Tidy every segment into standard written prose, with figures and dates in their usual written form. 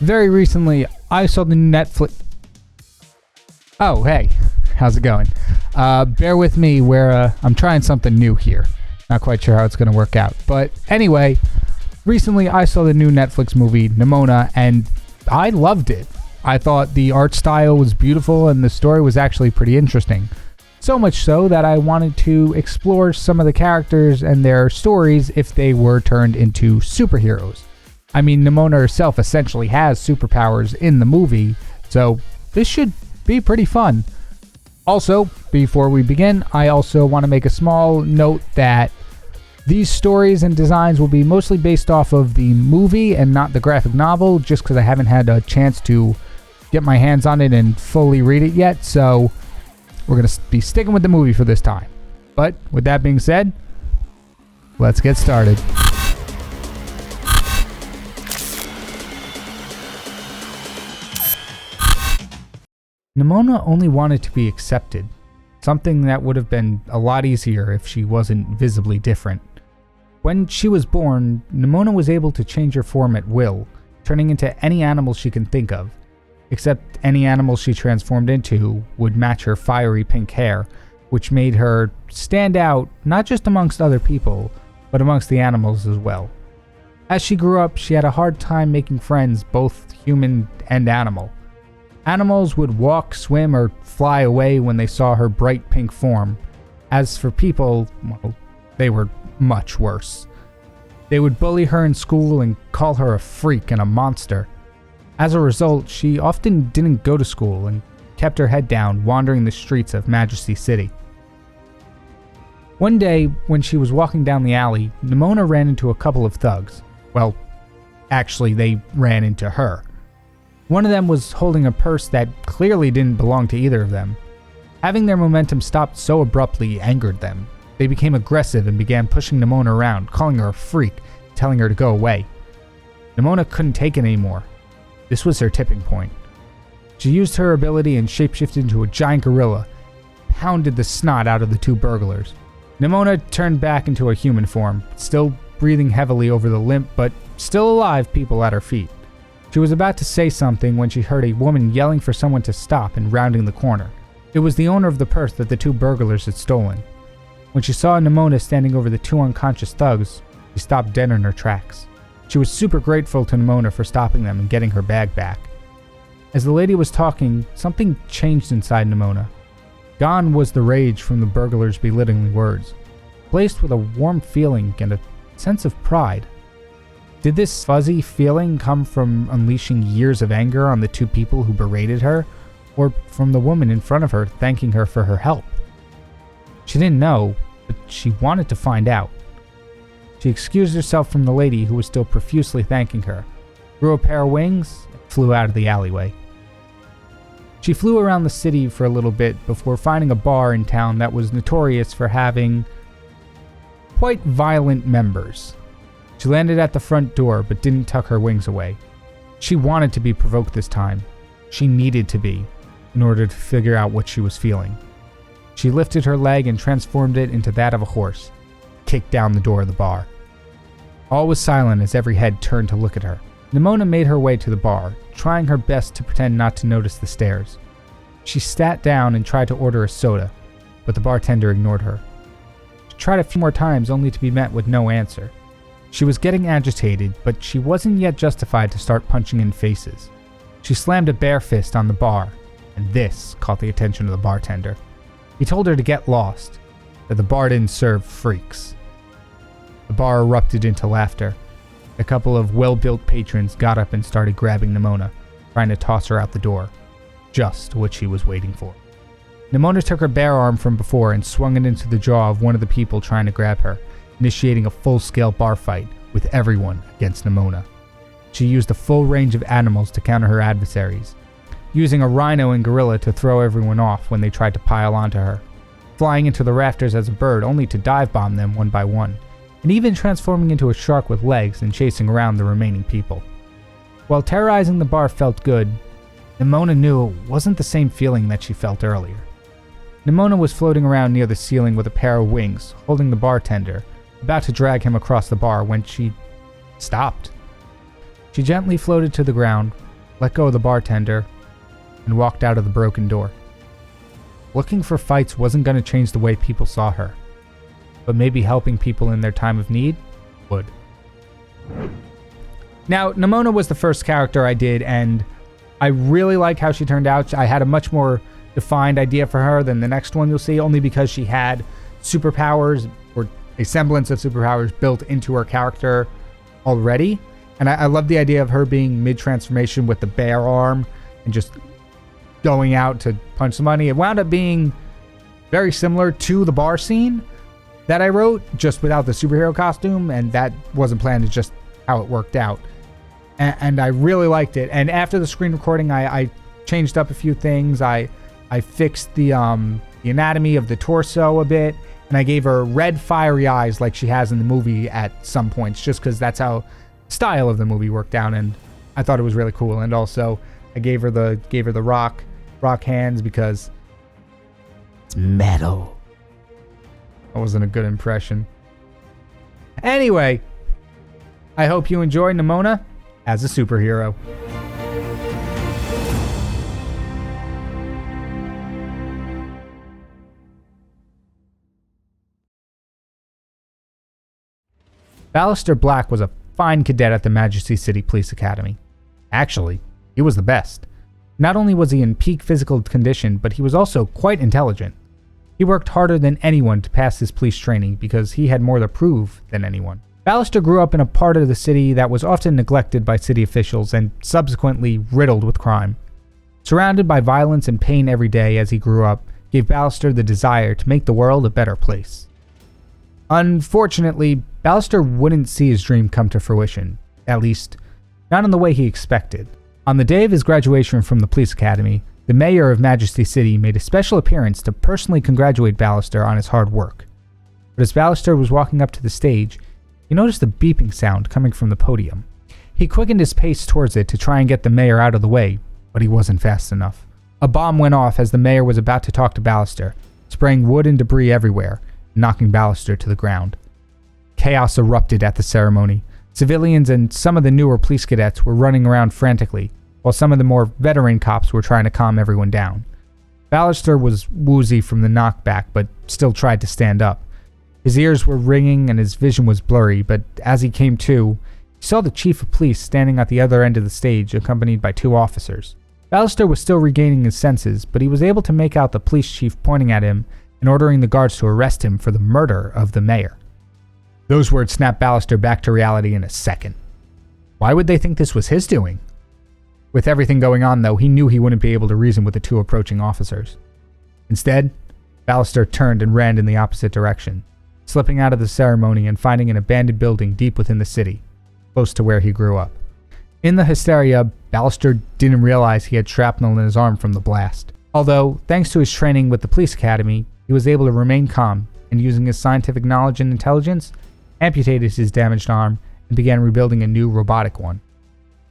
Very recently, I saw the Netflix... Oh, hey. How's it going? Bear with me where I'm trying something new here. Not quite sure how it's going to work out. But anyway, recently I saw the new Netflix movie, Nimona, and I loved it. I thought the art style was beautiful and the story was actually pretty interesting. So much so that I wanted to explore some of the characters and their stories if they were turned into superheroes. I mean, Nimona herself essentially has superpowers in the movie, so this should be pretty fun. Also, before we begin, I also want to make a small note that these stories and designs will be mostly based off of the movie and not the graphic novel, just because I haven't had a chance to get my hands on it and fully read it yet, so we're going to be sticking with the movie for this time. But with that being said, let's get started. Nimona only wanted to be accepted, something that would have been a lot easier if she wasn't visibly different. When she was born, Nimona was able to change her form at will, turning into any animal she can think of, except any animal she transformed into would match her fiery pink hair, which made her stand out not just amongst other people, but amongst the animals as well. As she grew up, she had a hard time making friends, both human and animal. Animals would walk, swim, or fly away when they saw her bright pink form. As for people, well, they were much worse. They would bully her in school and call her a freak and a monster. As a result, she often didn't go to school and kept her head down, wandering the streets of Majesty City. One day, when she was walking down the alley, Nimona ran into a couple of thugs. Well, actually, they ran into her. One of them was holding a purse that clearly didn't belong to either of them. Having their momentum stopped so abruptly angered them. They became aggressive and began pushing Nimona around, calling her a freak, telling her to go away. Nimona couldn't take it anymore. This was her tipping point. She used her ability and shapeshifted into a giant gorilla, pounded the snot out of the two burglars. Nimona turned back into a human form, still breathing heavily over the limp but still alive people at her feet. She was about to say something when she heard a woman yelling for someone to stop and rounding the corner. It was the owner of the purse that the two burglars had stolen. When she saw Nimona standing over the two unconscious thugs, she stopped dead in her tracks. She was super grateful to Nimona for stopping them and getting her bag back. As the lady was talking, something changed inside Nimona. Gone was the rage from the burglars' belittling words, replaced with a warm feeling and a sense of pride. Did this fuzzy feeling come from unleashing years of anger on the two people who berated her, or from the woman in front of her thanking her for her help? She didn't know, but she wanted to find out. She excused herself from the lady who was still profusely thanking her, grew a pair of wings, and flew out of the alleyway. She flew around the city for a little bit before finding a bar in town that was notorious for having quite violent members. She landed at the front door but didn't tuck her wings away. She wanted to be provoked this time. She needed to be, in order to figure out what she was feeling. She lifted her leg and transformed it into that of a horse, kicked down the door of the bar. All was silent as every head turned to look at her. Nimona made her way to the bar, trying her best to pretend not to notice the stares. She sat down and tried to order a soda, but the bartender ignored her. She tried a few more times only to be met with no answer. She was getting agitated, but she wasn't yet justified to start punching in faces. She slammed a bare fist on the bar, and this caught the attention of the bartender. He told her to get lost, that the bar didn't serve freaks. The bar erupted into laughter. A couple of well-built patrons got up and started grabbing Nimona, trying to toss her out the door. Just what she was waiting for. Nimona took her bare arm from before and swung it into the jaw of one of the people trying to grab her, initiating a full-scale bar fight with everyone against Nimona. She used a full range of animals to counter her adversaries, using a rhino and gorilla to throw everyone off when they tried to pile onto her, flying into the rafters as a bird only to dive bomb them one by one, and even transforming into a shark with legs and chasing around the remaining people. While terrorizing the bar felt good, Nimona knew it wasn't the same feeling that she felt earlier. Nimona was floating around near the ceiling with a pair of wings, holding the bartender, about to drag him across the bar when she stopped. She gently floated to the ground, let go of the bartender, and walked out of the broken door. Looking for fights wasn't going to change the way people saw her, but maybe helping people in their time of need would. Now, Nimona was the first character I did, and I really like how she turned out. I had a much more defined idea for her than the next one you'll see, only because she had superpowers, or a semblance of superpowers, built into her character already. And I love the idea of her being mid-transformation with the bear arm and just going out to punch somebody. It wound up being very similar to the bar scene that I wrote, just without the superhero costume, and that wasn't planned. It's just how it worked out. And I really liked it. And after the screen recording, I changed up a few things. I fixed the anatomy of the torso a bit, and I gave her red fiery eyes like she has in the movie at some points, just because that's how style of the movie worked out, and I thought it was really cool. And also I gave her the rock hands because it's metal. That wasn't a good impression. Anyway, I hope you enjoy Nimona as a superhero. Ballister Black was a fine cadet at the Majesty City Police Academy. Actually, he was the best. Not only was he in peak physical condition, but he was also quite intelligent. He worked harder than anyone to pass his police training because he had more to prove than anyone. Ballister grew up in a part of the city that was often neglected by city officials and subsequently riddled with crime. Surrounded by violence and pain every day as he grew up gave Ballister the desire to make the world a better place. Unfortunately, Ballister wouldn't see his dream come to fruition, at least not in the way he expected. On the day of his graduation from the police academy, the mayor of Majesty City made a special appearance to personally congratulate Ballister on his hard work. But as Ballister was walking up to the stage, he noticed a beeping sound coming from the podium. He quickened his pace towards it to try and get the mayor out of the way, but he wasn't fast enough. A bomb went off as the mayor was about to talk to Ballister, spraying wood and debris everywhere, knocking Ballister to the ground. Chaos erupted at the ceremony. Civilians and some of the newer police cadets were running around frantically, while some of the more veteran cops were trying to calm everyone down. Ballister was woozy from the knockback, but still tried to stand up. His ears were ringing and his vision was blurry, but as he came to, he saw the chief of police standing at the other end of the stage, accompanied by 2 officers. Ballister was still regaining his senses, but he was able to make out the police chief pointing at him and ordering the guards to arrest him for the murder of the mayor. Those words snapped Ballister back to reality in a second. Why would they think this was his doing? With everything going on, though, he knew he wouldn't be able to reason with the 2 approaching officers. Instead, Ballister turned and ran in the opposite direction, slipping out of the ceremony and finding an abandoned building deep within the city, close to where he grew up. In the hysteria, Ballister didn't realize he had shrapnel in his arm from the blast. Although, thanks to his training with the police academy, he was able to remain calm and, using his scientific knowledge and intelligence, amputated his damaged arm and began rebuilding a new robotic one.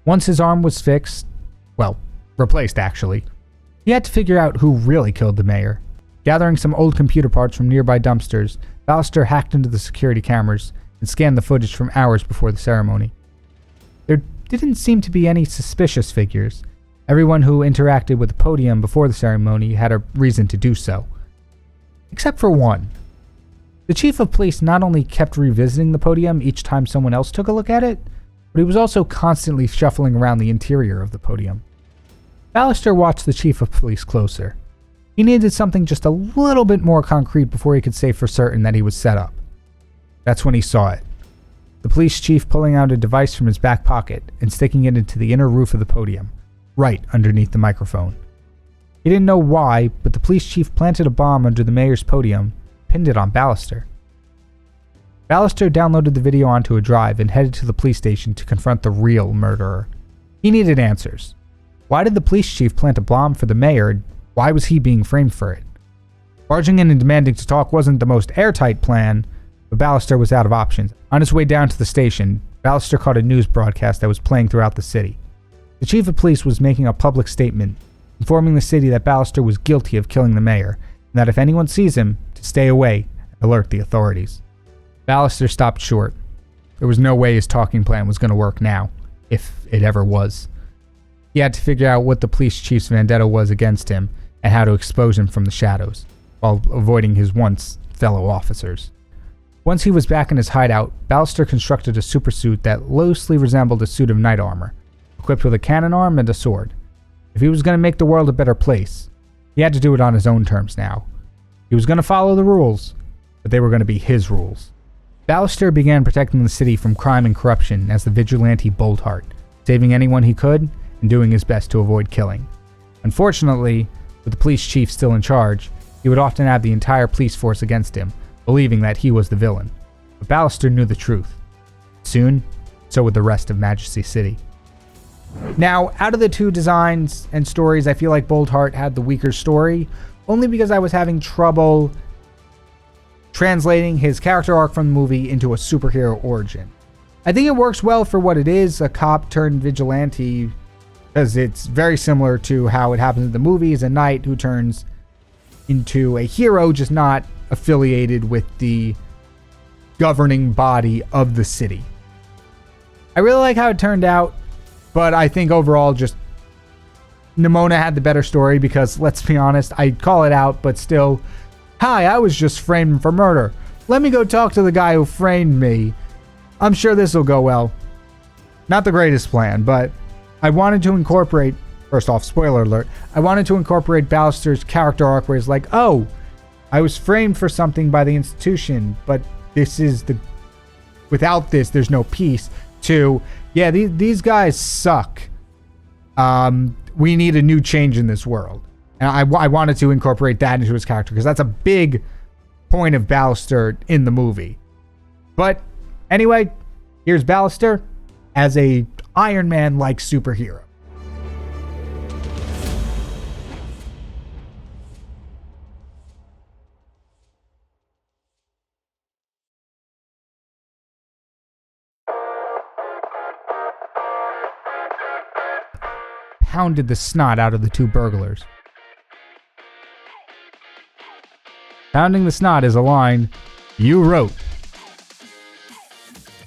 Once his arm was fixed, well, replaced actually, he had to figure out who really killed the mayor. Gathering some old computer parts from nearby dumpsters, Ballister hacked into the security cameras and scanned the footage from hours before the ceremony. There didn't seem to be any suspicious figures. Everyone who interacted with the podium before the ceremony had a reason to do so. Except for one. The chief of police not only kept revisiting the podium each time someone else took a look at it, but he was also constantly shuffling around the interior of the podium. Ballister watched the chief of police closer. He needed something just a little bit more concrete before he could say for certain that he was set up. That's when he saw it. The police chief pulling out a device from his back pocket and sticking it into the inner roof of the podium, right underneath the microphone. He didn't know why, but the police chief planted a bomb under the mayor's podium, pinned it on Ballister. Ballister downloaded the video onto a drive and headed to the police station to confront the real murderer. He needed answers. Why did the police chief plant a bomb for the mayor? Why was he being framed for it? Barging in and demanding to talk wasn't the most airtight plan, but Ballister was out of options. On his way down to the station, Ballister caught a news broadcast that was playing throughout the city. The chief of police was making a public statement, informing the city that Ballister was guilty of killing the mayor, and that if anyone sees him, to stay away and alert the authorities. Ballister stopped short. There was no way his talking plan was going to work now, if it ever was. He had to figure out what the police chief's vendetta was against him and how to expose him from the shadows, while avoiding his once fellow officers. Once he was back in his hideout, Ballister constructed a supersuit that loosely resembled a suit of knight armor, equipped with a cannon arm and a sword. If he was going to make the world a better place, he had to do it on his own terms now. He was going to follow the rules, but they were going to be his rules. Ballister began protecting the city from crime and corruption as the vigilante Boldheart, saving anyone he could and doing his best to avoid killing. Unfortunately, with the police chief still in charge, he would often have the entire police force against him, believing that he was the villain. But Ballister knew the truth. Soon, so would the rest of Majesty City. Now, out of the two designs and stories, I feel like Boldheart had the weaker story, only because I was having trouble translating his character arc from the movie into a superhero origin. I think it works well for what it is, a cop turned vigilante, because it's very similar to how it happens in the movies, a knight who turns into a hero, just not affiliated with the governing body of the city. I really like how it turned out, but I think overall just Nimona had the better story because, let's be honest, I call it out, but still, hi, I was just framed for murder. Let me go talk to the guy who framed me. I'm sure this will go well. Not the greatest plan, but I wanted to incorporate, first off, spoiler alert, I wanted to incorporate Ballister's character arc where he's like, oh, I was framed for something by the institution, but this is the, without this, there's no peace, to, yeah, these guys suck. We need a new change in this world. And I wanted to incorporate that into his character because that's a big point of Ballister in the movie. But anyway, here's Ballister as a Iron Man-like superhero. Pounded the snot out of the two burglars. Pounding the snot is a line you wrote.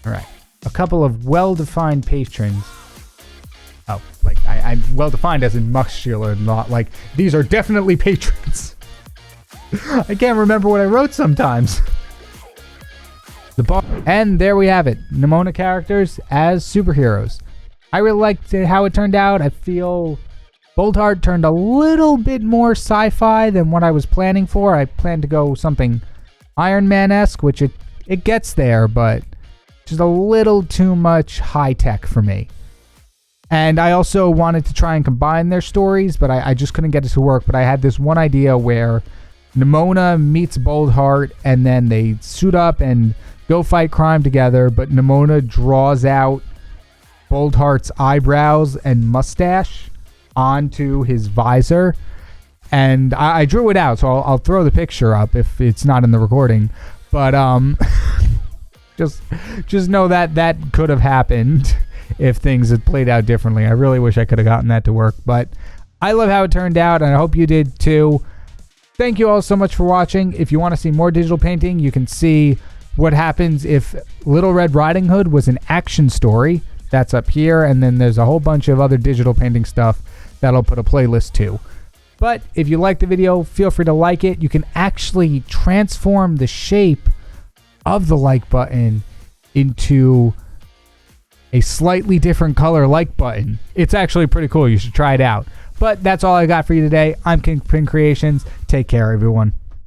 Alright. A couple of well-defined patrons. Oh, like, I'm well-defined as in muscular, not like, these are definitely patrons. I can't remember what I wrote sometimes. And there we have it. Nimona characters as superheroes. I really liked how it turned out. I feel Boldheart turned a little bit more sci-fi than what I was planning for. I planned to go something Iron Man-esque, which it gets there, but just a little too much high-tech for me. And I also wanted to try and combine their stories, but I just couldn't get it to work. But I had this one idea where Nimona meets Boldheart, and then they suit up and go fight crime together, but Nimona draws out Boldheart's eyebrows and mustache onto his visor, and I drew it out, so I'll throw the picture up if it's not in the recording, but just know that could have happened if things had played out differently. I really wish I could have gotten that to work, but I love how it turned out, and I hope you did too. Thank you all so much for watching. If you want to see more digital painting, you can see what happens if Little Red Riding Hood was an action story. That's up here, and then there's a whole bunch of other digital painting stuff that I'll put a playlist to. But if you like the video, feel free to like it. You can actually transform the shape of the like button into a slightly different color like button. It's actually pretty cool. You should try it out. But that's all I got for you today. I'm KyngPin Creations. Take care, everyone.